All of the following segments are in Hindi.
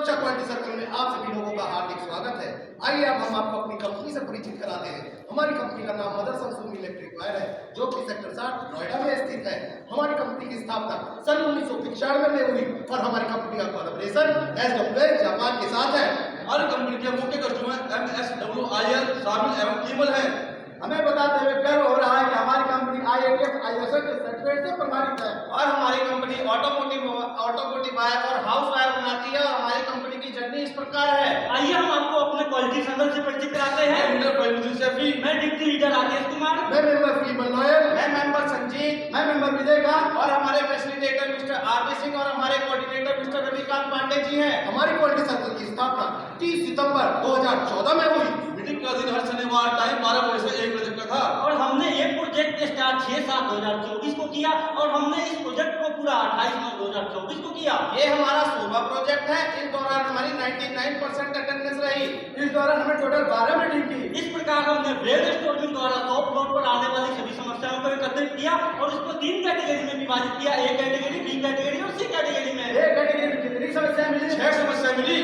सुरक्षा क्वालिटी सर्कल में आप सभी लोगों का हार्दिक स्वागत है। आइए अब हम आपको अपनी कंपनी से परिचित कराते हैं। हमारी कंपनी का नाम मदर संसून इलेक्ट्रिक वायर है, जो कि सेक्टर 60 नोएडा में स्थित है। हमारी कंपनी की स्थापना सन 1995 में हुई और हमारी कंपनी का कोलैबोरेशन SWL जापान के साथ है। हमारी कंपनी के मुख्य कस्टमर MSWIL, शामिल एवं कीमल है। हमें बताते हुए गर्व हो रहा है कि हमारी कंपनी IATF ISO के सर्टिफिकेट से प्रमाणित है और हमारी कंपनी ऑटोमोटिव वायर और हाउस वायर बनाती है। और हमारी कंपनी की जर्नी इस प्रकार है। आइए हम आपको अपने क्वालिटी सर्कल से परिचित कराते हैं। मैं डिप्टी लीडर राकेश कुमार, मैं मेंबर फीमल नोयल, मैं मेंबर संजीत, मैं मेंबर विजय कांत और हमारे फैसिलिटेटर मिस्टर RB सिंह और हमारे कोऑर्डिनेटर मिस्टर रविकांत पांडे जी हैं। हमारी क्वालिटी सर्कल की स्थापना 30 सितंबर 2014 में हुई। मीटिंग का दिन हर शनिवार टाइम 12 बजे से 1 बजे तक का था। और हमने ये प्रोजेक्ट स्टार्ट 6/7/2024 को किया और हमने इस प्रोजेक्ट को पूरा 28/9/2024 को किया। ये हमारा 16वां प्रोजेक्ट है। इस दौरान हमारी 99% अटेंडेंस रही। इस दौरान हमने टोटल 12 मीटिंग की। इस प्रकार हमने ब्रेन स्टॉर्मिंग द्वारा टॉप फ्लोर पर आने वाली सभी समस्याओं को एकत्रित किया और उसको 3 कैटेगरी में विभाजित किया, A कैटेगरी, B कैटेगरी और C कैटेगरी में। A कैटेगरी में कितनी समस्या मिली? 6 समस्या मिली।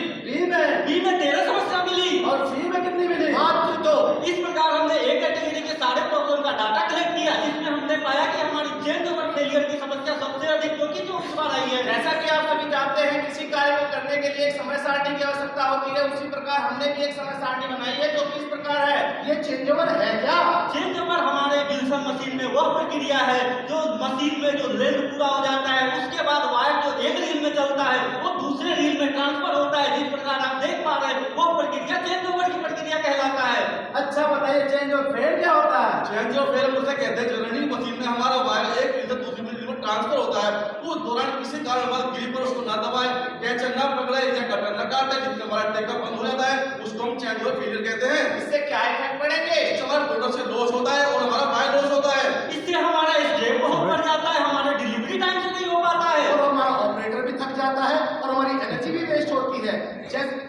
B में 13 समस्या मिली और C में कितनी मिली? मात्र 2। इस प्रकार हमने A कैटेगरी के सारे प्रॉब्लम का डाटा कलेक्ट किया, जिसमें हमने पाया कि हमारी चेंज ओवर फेलियर की समस्या सबसे अधिक क्योंकि जो इस बार आई है। जैसा कि आप सभी जानते हैं, किसी कार्य को करने के लिए एक समय सारणी की आवश्यकता होती है। उसी प्रकार हमने भी एक समय सारणी बनाई है, जो कि इस प्रकार है। ये चेंज ओवर है क्या? चेंज ओवर हमारे विल्सन मशीन में वह प्रक्रिया है जो मशीन में जो लेंथ पूरा हो जाता है, उसके बाद वायर जो एक रील में चलता है वो दूसरे रील में ट्रांसफर होता है। जिस प्रकार आप देख पा रहे हैं वो प्रक्रिया चेंज ओवर की प्रक्रिया कहलाता है। अच्छा बताइए, चेंज और फेल क्या होता है? चेंज ऑफ फेल उसे कहते हैं रनिंग मशीन में हमारा वायर एक रील से दूसरी रील में ट्रांसफर होता है। उस दौरान किसी कारणवश ग्रिप पर उसको ना दबाए, कैचर ना पकड़े या कटर न काटे, जिससे हमारा टेकअप बंद हो जाता है, उसको हम चेंज ऑफ फेलियर कहते हैं। इससे क्या इफेक्ट पड़ेंगे? इससे हमारा प्रोडक्शन लॉस होता है और हमारा वायर लॉस होता है। इससे हमारा स्टेप बहुत बढ़ जाता है, हमारा डिलीवरी टाइम से नहीं हो पाता है और हमारा ऑपरेटर भी थक जाता है और हमारी एनर्जी भी वेस्ट होती है।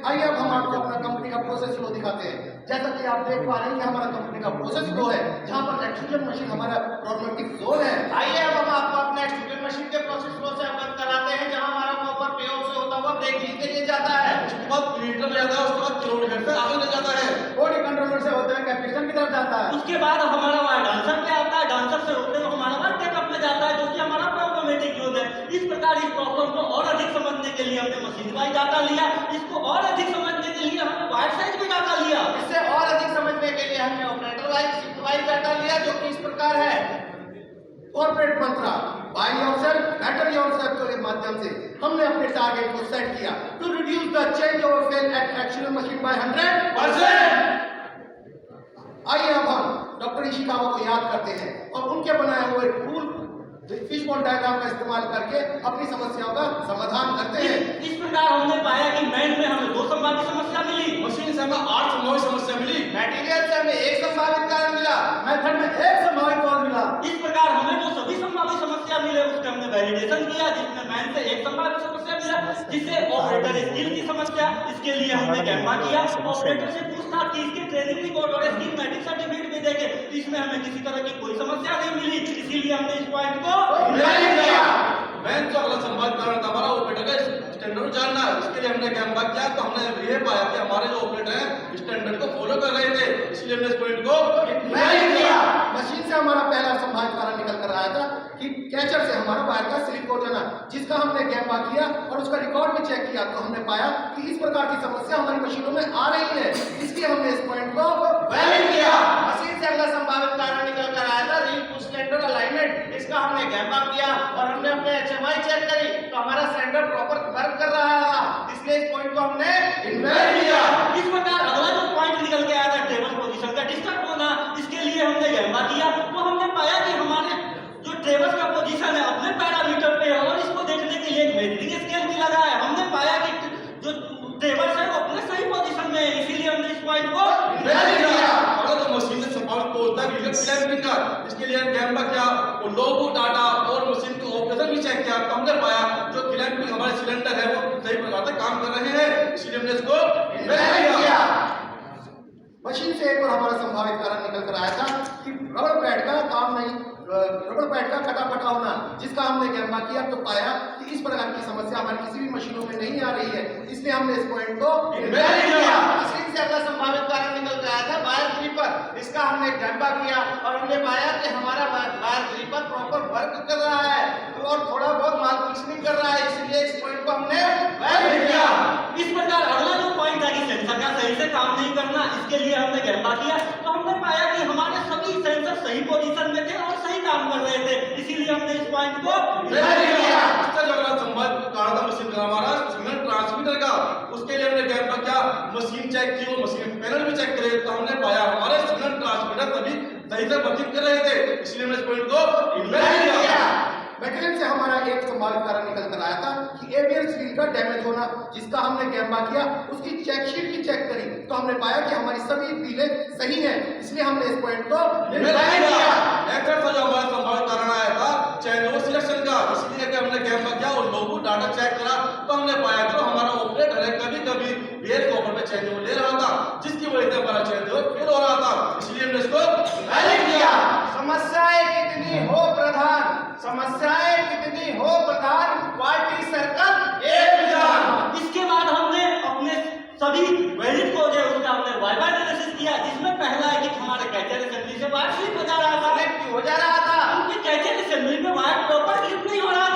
आइए अब हम आपको अपना कंपनी का प्रोसेस फ्लो दिखाते हैं। जैसा कि आप देख पा रहे हैं कि हमारा कंपनी का प्रोसेस फ्लो है, जहां पर एक्सट्रूजन मशीन हमारा प्रॉब्लमेटिक जोन है। आइए अब हम आपको अपने एक्सट्रूजन मशीन के प्रोसेस फ्लो से अवगत कराते हैं, जहां हमारा कॉपर पे ऑफ से होता हुआ ब्रेक रील के लिए जाता है। उसके बाद प्रिंटर में जाता है, उसके बाद किलोमीटर से आगे ले जाता है। बॉडी कंट्रोलर से होते हैं कैपेसिटर की तरफ जाता है। उसके बाद हमारा वायर डांसर पे आता है, डांसर से होते हुए हमारा वायर टेकअप में जाता है, जो कि हमारा प्रॉब्लमेटिक जोन है। इस प्रकार इस प्रॉब्लम को और अधिक समझने के लिए हमने मशीन वाइज डाटा लिया, इसको और अधिक समझने के लिए हमने वायर साइज भी डाटा लिया। इससे और अधिक समझने के लिए हमने ऑपरेटर वाइज डाटा लिया, जो कि इस प्रकार है। Corporate mantra by yourself better yourself के माध्यम से हमने अपने टारगेट को सेट किया to reduce the change over fail at actual machine by 100%। आइए अब हम डॉक्टर इशिकावा को याद करते हैं और उनके बनाए हुए टूल फिशबोन डायग्राम का इस्तेमाल करके अपनी समस्याओं का समाधान करते हैं। इस प्रकार हमने पाया कि मैन में हमें 2 संभावित समस्या मिली, मशीन से हमें 8 संभावित समस्या मिली, मटेरियल से हमें एक संभावित कारण मिला, मेथड में एक संभावित कॉज मिला। इस प्रकार हमें जो सभी संभावित समस्या मिले उसके हमने वैलिडेशन किया, जिसमें मैन से एक संभावित समस्या मिला, जिससे ऑपरेटर स्किल की समस्या, इसके लिए हमने गैम्मा किया। ऑपरेटर से पूछताछ की, इसके ट्रेनिंग रिकॉर्ड और स्किल मैट्रिक सर्टिफिकेट भी देखे, इसमें हमें किसी तरह की कोई समस्या नहीं मिली, इसीलिए हमने इस पॉइंट को मैन जो अगला संभावित कारण था हमारा ऑपरेटर का स्टैंडर्ड जानना। इसके लिए हमने गैम्बा किया, तो हमने ये पाया कि हमारे जो ऑपरेटर हैं स्टैंडर्ड को फॉलो कर रहे थे, इसलिए हमने इस पॉइंट को किया। मशीन से हमारा पहला संभावित कारण निकल कर आया था कि कैचर से हमारा वायर का स्लिप हो जाना, जिसका हमने गैम्बा किया और उसका रिकॉर्ड भी चेक किया, तो हमने पाया कि इस प्रकार की समस्या हमारी मशीनों में आ रही है, इसलिए हमने इस पॉइंट को वैलिड किया। मशीन से अगला संभावित कारण निकल कर आया था रील पुश स्टैंडर्ड अलाइनमेंट। इसका हमने गैम्बा किया और हमने अपने HMI चेक करी, तो हमारा स्टैंडर्ड प्रॉपर वर्क कर रहा था, इसलिए इस पॉइंट को हमने वैलिड किया। इस प्रकार अगला जो पॉइंट निकल के आया था टेबल पोजीशन का डिस्टर्ब होना, इसके लिए हमने गैम्बा किया, तो हमने पाया कि हमारे जो ट्रेवर्स का पोजीशन है अपने पैरामीटर पे है और इसको देखने के लिए एक मेजरिंग स्केल भी लगा है। हमने पाया कि जो ट्रेवर्स है वो अपने सही पोजीशन में है, इसीलिए हमने इस पॉइंट को वैलिड किया। अगर तो मशीन से संभावित को होता है क्लैंपिंग का, इसके लिए हमने गैम्बा किया और लोगो डाटा और मशीन के ऑपरेशन भी चेक किया, तो हमने पाया जो क्लैंपिंग हमारे सिलेंडर है वो सही प्रकार से काम कर रहे हैं, इसलिए हमने इसको वैलिड किया। मशीन से एक और हमारा संभावित कारण निकल कर आया था कि रबड़ पैड का काम नहीं, रबड़ पैड का कटा होना, जिस जिसका हमने गैम्बा किया तो पाया कि इस प्रकार की समस्या हमारी किसी भी मशीनों में नहीं आ रही है, इसलिए हमने इस पॉइंट को इन्वेलिड किया। मशीन से अगला संभावित कारण निकल के आया था वायर ग्रिपर, इसका हमने गैम्बा किया और हमने पाया कि हमारा वायर ग्रिपर प्रॉपर वर्क कर रहा है और थोड़ा बहुत माल फिक्सिंग कर रहा है, इसलिए इस पॉइंट को हमने वैलिड किया। इस प्रकार अगला जो पॉइंट है कि सेंसर का सही से काम नहीं करना, इसके लिए हमने गैम्बा किया तो हमने पाया कि हमारे सभी सेंसर सही पोजीशन में थे और सही काम कर रहे थे, इसीलिए हमने इस पॉइंट को वैलिड किया। इसका जो अगला संभावित कारण था मशीन का हमारा सिग्नल ट्रांसमीटर का, उसके लिए हमने गैम्बा किया, मशीन चेक की और मशीन पैनल भी चेक करे तो हमने पाया हमारे सिग्नल ट्रांसमीटर सभी सही से वर्किंग कर रहे थे, इसलिए हमने इस पॉइंट को इन्वेलिड किया। मैकेनिक से हमारा एक संभावित कारण निकल कर आया था कि एवियन सील का डैमेज होना, जिसका हमने गैम्बा किया, उसकी चेक शीट भी चेक करी तो हमने पाया कि हमारी सभी सीलें सही हैं, इसलिए हमने इस पॉइंट को इन्वेलिड किया। एक तरफ जो हमारा संभावित कारण आया था चेंज ओवर सिलेक्शन का, इसलिए कि हमने गैम्बा किया और लोगो डाटा चेक करा तो हमने पाया जो हमारा ऑपरेटर है कभी कभी वेयर के ऊपर में चेंज ओवर ले रहा था, जिसकी वजह से हमारा चेंज ओवर फेल हो रहा था, इसलिए हमने इसको वैलिड किया। समस्याएं कितनी हो प्रधान, समस्याएं कितनी हो प्रधान, क्वालिटी सर्कल एक विधान। इसके बाद हमने अपने सभी वैलिड को जो उसका हमने वाइवा एनालिसिस किया, जिसमें पहला है कि हमारे कैचर असेंबली से वायर स्लिप हो जा रहा था, हो जा रहा था, उनके कैचर असेंबली में वायर प्रॉपर स्लिप नहीं हो रहा